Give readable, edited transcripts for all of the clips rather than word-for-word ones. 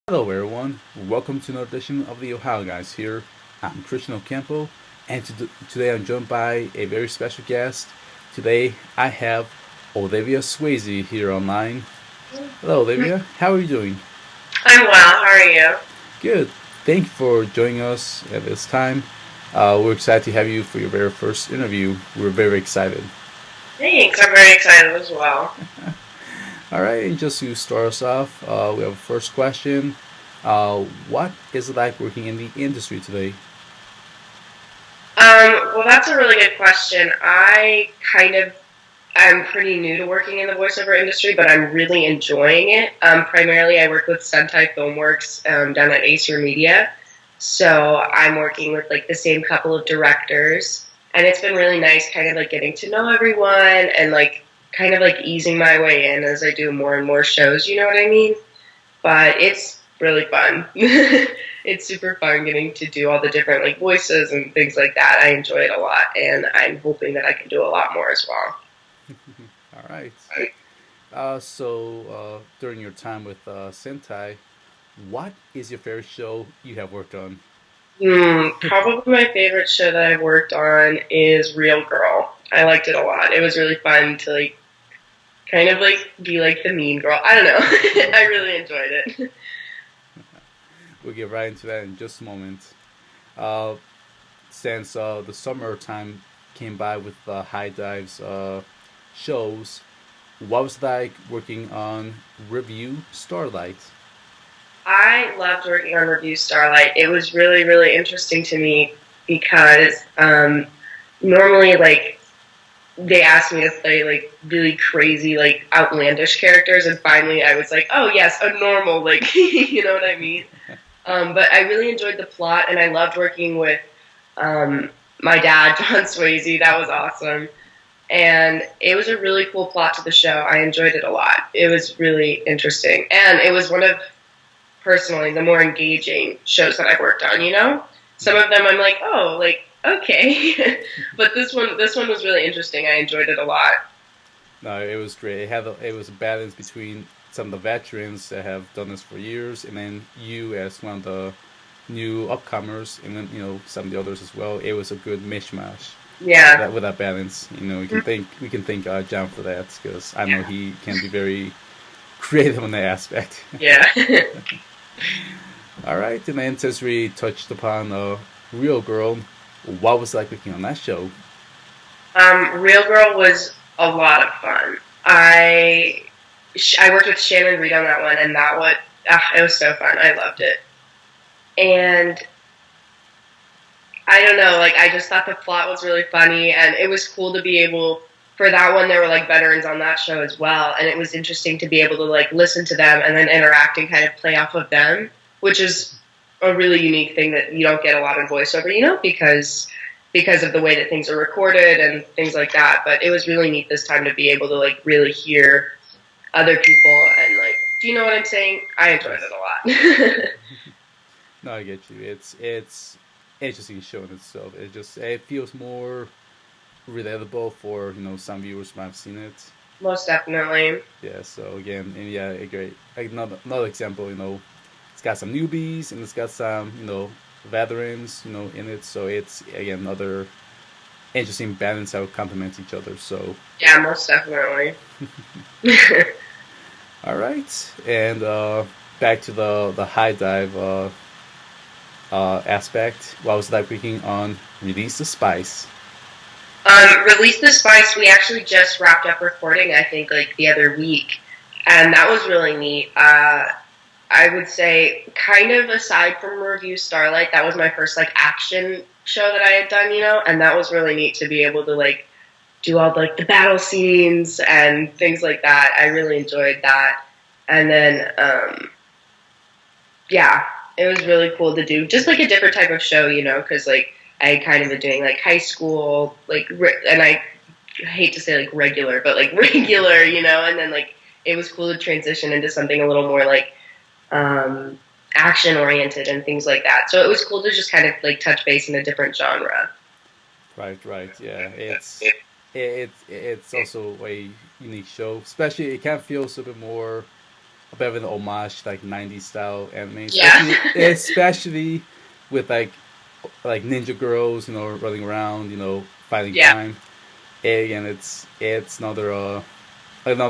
Hello, everyone. Welcome to another edition of the Ohio Guys. Here, I'm Christian Ocampo, and today I'm joined by a very special guest. Today, I have Olivia Swasey here online. Hello, Olivia. How are you doing? I'm well. How are you? Good. Thank you for joining us at this time. We're excited to have you for your very first interview. We're very excited. Thanks. I'm very excited as well. All right, and just to start us off, we have a first question. What is it like working in the industry today? Well, that's a really good question. I'm pretty new to working in the voiceover industry, but I'm really enjoying it. Primarily, I work with Sentai Filmworks down at Acer Media, so I'm working with like the same couple of directors, and it's been really nice, kind of like getting to know everyone and like kind of like easing my way in as I do more and more shows. You know what I mean? But it's really fun. It's super fun getting to do all the different like voices and things like that. I enjoy it a lot, and I'm hoping that I can do a lot more as well. All right. During your time with Sentai, what is your favorite show you have worked on? Probably my favorite show that I've worked on is Real Girl. I liked it a lot. It was really fun to like kind of like be like the mean girl. I don't know. I really enjoyed it. We'll get right into that in just a moment. Uh, since the summertime came by with High Dives shows, what was it like working on Review Starlight? I loved working on Review Starlight. It was really, really interesting to me because normally like they asked me to play like really crazy, like outlandish characters, and finally I was like, oh yes, a normal, like you know what I mean. But I really enjoyed the plot, and I loved working with my dad, John Swasey. That was awesome, and it was a really cool plot to the show. I enjoyed it a lot. It was really interesting, and it was one of personally the more engaging shows that I've worked on. You know, some of them I'm like, oh, like okay, but this one was really interesting. I enjoyed it a lot. No, it was great. It was a balance between some of the veterans that have done this for years, and then you as one of the new upcomers, and then some of the others as well. It was a good mishmash Yeah, with that balance. We can thank John for that because I know he can be very creative on that aspect. yeah. All right, and then since we touched upon Real Girl, what was it like working on that show? Real Girl was a lot of fun. I worked with Shannon Reed on that one, and it was so fun. I loved it, and I don't know, like I just thought the plot was really funny, and it was cool to be able. For that one, there were like veterans on that show as well, and it was interesting to be able to like listen to them and then interact and kind of play off of them, which is a really unique thing that you don't get a lot in voiceover, you know, because of the way that things are recorded and things like that. But it was really neat this time to be able to like really hear other people and like, do you know what I'm saying? I enjoyed Yes. it a lot. No, I get you. It's interesting show in itself. It feels more relatable for some viewers who have seen it. Most definitely. Yeah. So again, and yeah, a great like another example. It's got some newbies and it's got some veterans in it. So it's again another interesting balance that would complement each other. So Yeah, most definitely. all right, and back to the high dive aspect. What was like working on Release the Spice? Release the Spice, we actually just wrapped up recording, I think, like the other week. And that was really neat. I would say, kind of aside from Review Starlight, that was my first like action show that I had done, you know, and that was really neat to be able to like do all like the battle scenes and things like that. I really enjoyed that. And then, yeah, it was really cool to do just like a different type of show, you know, because like I kind of been doing like high school, like, and I hate to say like regular, but like regular, you know, and then like it was cool to transition into something a little more like um, action oriented and things like that. So it was cool to just kind of like touch base in a different genre. Right, right. Yeah, it's also a unique show. Especially, it kind of feels a bit more. a bit of an homage to, like 90s style anime, Yeah. especially with like ninja girls, running around, fighting Yeah. crime. Again, it's another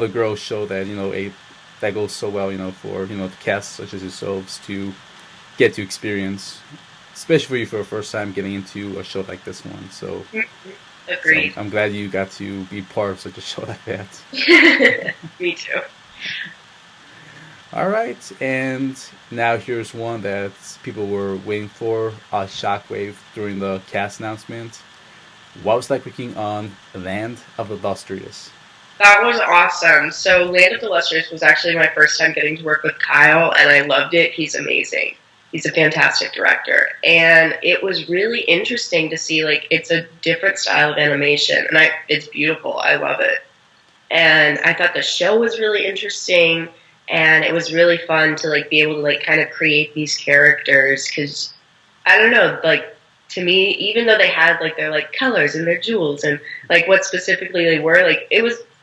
girl show that that goes so well, for the cast such as yourselves to get to experience, especially for the first time getting into a show like this one. So Agreed. I'm glad you got to be part of such a show like that. Me too. All right, and now here's one that people were waiting for, Shockwave during the cast announcement. What was like working on Land of the Illustrious? That was awesome. So Land of the Lustrous was actually my first time getting to work with Kyle, and I loved it. He's amazing. He's a fantastic director. And it was really interesting to see, like, it's a different style of animation, and it's beautiful. I love it. And I thought the show was really interesting, and it was really fun to, like, be able to, like, kind of create these characters, because, I don't know, like, to me, even though they had, like, their, like, colors and their jewels and, like, what specifically they were, like,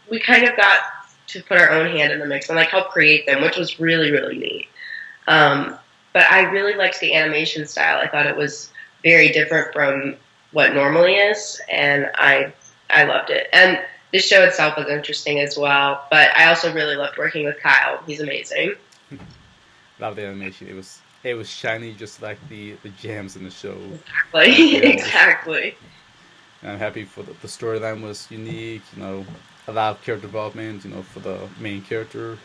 we kind of got to put our own hand in the mix and like help create them, which was really, really neat. But I really liked the animation style. I thought it was very different from what normally is, and I loved it. And the show itself was interesting as well. But I also really loved working with Kyle. He's amazing. Love the animation. It was shiny, just like the gems in the show. Exactly. Yeah, Exactly. I'm happy for the storyline was unique. A lot of character development. For the main character.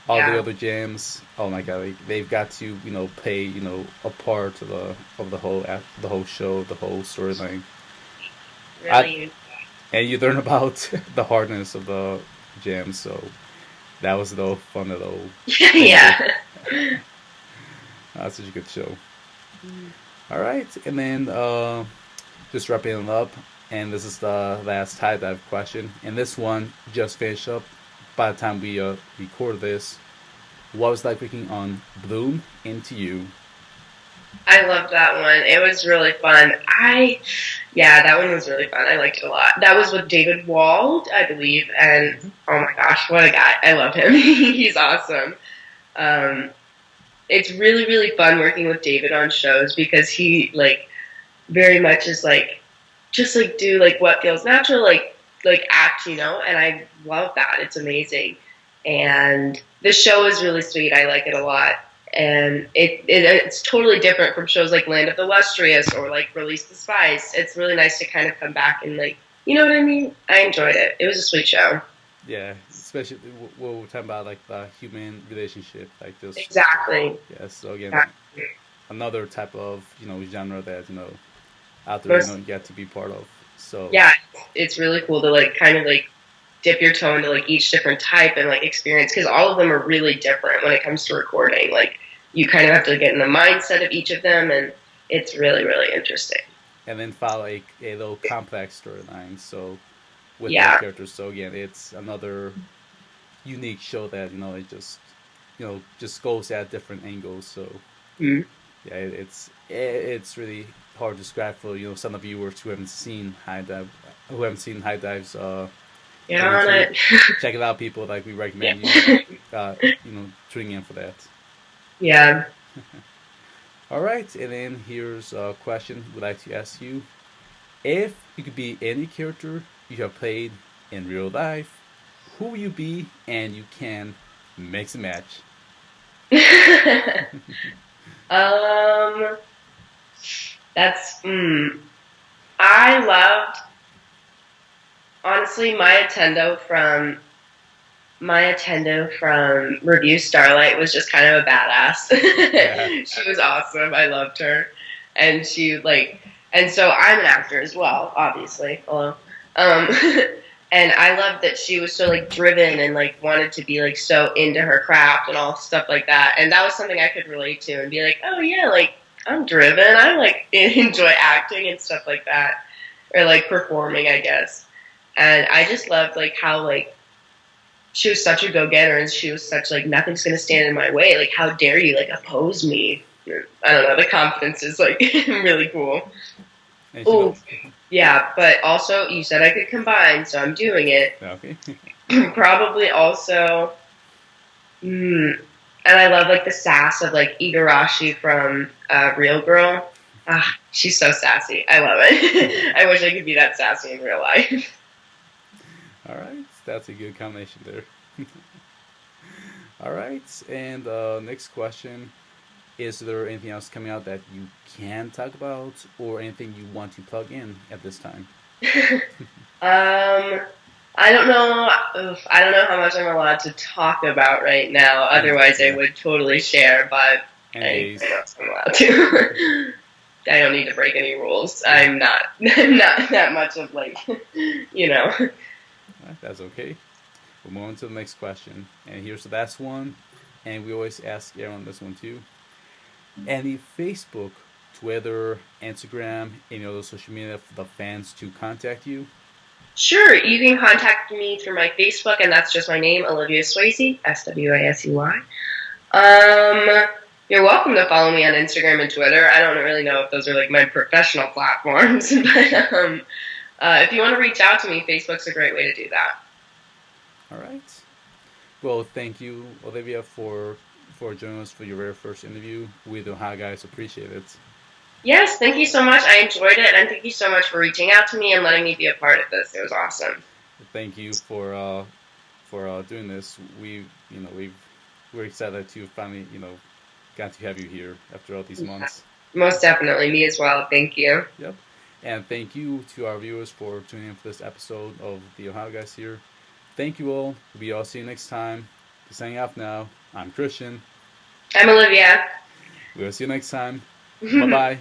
All the Yeah. other gems. Oh my god, they've got to play a part of the whole show, the whole storyline. Really. And you learn about the hardness of the gems. So that was the fun little thing. Yeah. That's such a good show. All right, and then just wrapping it up, and this is the last high dive question, and this one just finished up by the time we record this. What was like working on Bloom Into You? I loved that one. It was really fun. Yeah, that one was really fun. I liked it a lot. That was with David Wald, I believe, and oh my gosh, what a guy. I love him. He's awesome. It's really, really fun working with David on shows because he, like, very much is, like, just, like, do, like, what feels natural, like act, and I love that. It's amazing. And the show is really sweet. I like it a lot. And it's totally different from shows like Land of the Illustrious or like Release the Spice. It's really nice to kind of come back and like, you know what I mean? I enjoyed it. It was a sweet show. Yeah, especially what we're talking about, like the human relationship, like just Exactly. yeah. So again, Exactly. another type of genre that out there you get to be part of. So Yeah, it's really cool to like kind of like dip your toe into like each different type and like experience because all of them are really different when it comes to recording. Like you kind of have to get in the mindset of each of them, and it's really, really interesting. and then follow a little complex storyline. So with those Yeah. characters. So again, it's another unique show that it just goes at different angles. So Mhm. yeah, it's really hard to describe for some of the viewers who haven't seen High Dives. Get on it. Check it out, people. Like we recommend Yeah. tuning in for that. Yeah. All right, and then here's a question we'd like to ask you: if you could be any character you have played in real life, who will you be? And you can mix and match. That's I loved honestly my Attendo from Review Starlight was just kind of a badass. Yeah. She was awesome. I loved her, and and so I'm an actor as well, obviously. Hello. Um, and I loved that she was so like driven and like wanted to be like so into her craft and all stuff like that. And that was something I could relate to and be like, oh yeah, like I'm driven. I like enjoy acting and stuff like that, or like performing, I guess. And I just loved like how like she was such a go-getter and she was such like nothing's gonna stand in my way. Like how dare you like oppose me? I don't know. The confidence is like really cool. Oh, yeah, but also you said I could combine, so I'm doing it. Okay. Probably also, And I love like the sass of like Igarashi from Real Girl. She's so sassy. I love it. I wish I could be that sassy in real life. All right, that's a good combination there. All right, and next question: is there anything else coming out that you can talk about, or anything you want to plug in at this time? I don't know. I don't know how much I'm allowed to talk about right now. Otherwise, I would totally share. But I don't know if I'm allowed to. I don't need to break any rules. I'm not not that much of like, you know. That's okay. We'll move on to the next question. And here's the last one. And we always ask everyone this one too. Any Facebook, Twitter, Instagram, any other social media for the fans to contact you? Sure, you can contact me through my Facebook, and that's just my name, Olivia Swasey, Swasey. You're welcome to follow me on Instagram and Twitter. I don't really know if those are like my professional platforms, but if you want to reach out to me, Facebook's a great way to do that. All right. Well, thank you, Olivia, for joining us for your very first interview with the Ohio Guys. Appreciate it. Yes, thank you so much. I enjoyed it, and thank you so much for reaching out to me and letting me be a part of this. It was awesome. Thank you for doing this. We're excited to finally got to have you here after all these months. Most definitely, me as well. Thank you. Yep, and thank you to our viewers for tuning in for this episode of the Ohio Guys here. Thank you all. We all see you next time. Signing off now. I'm Christian. I'm Olivia. We'll see you next time. Bye bye.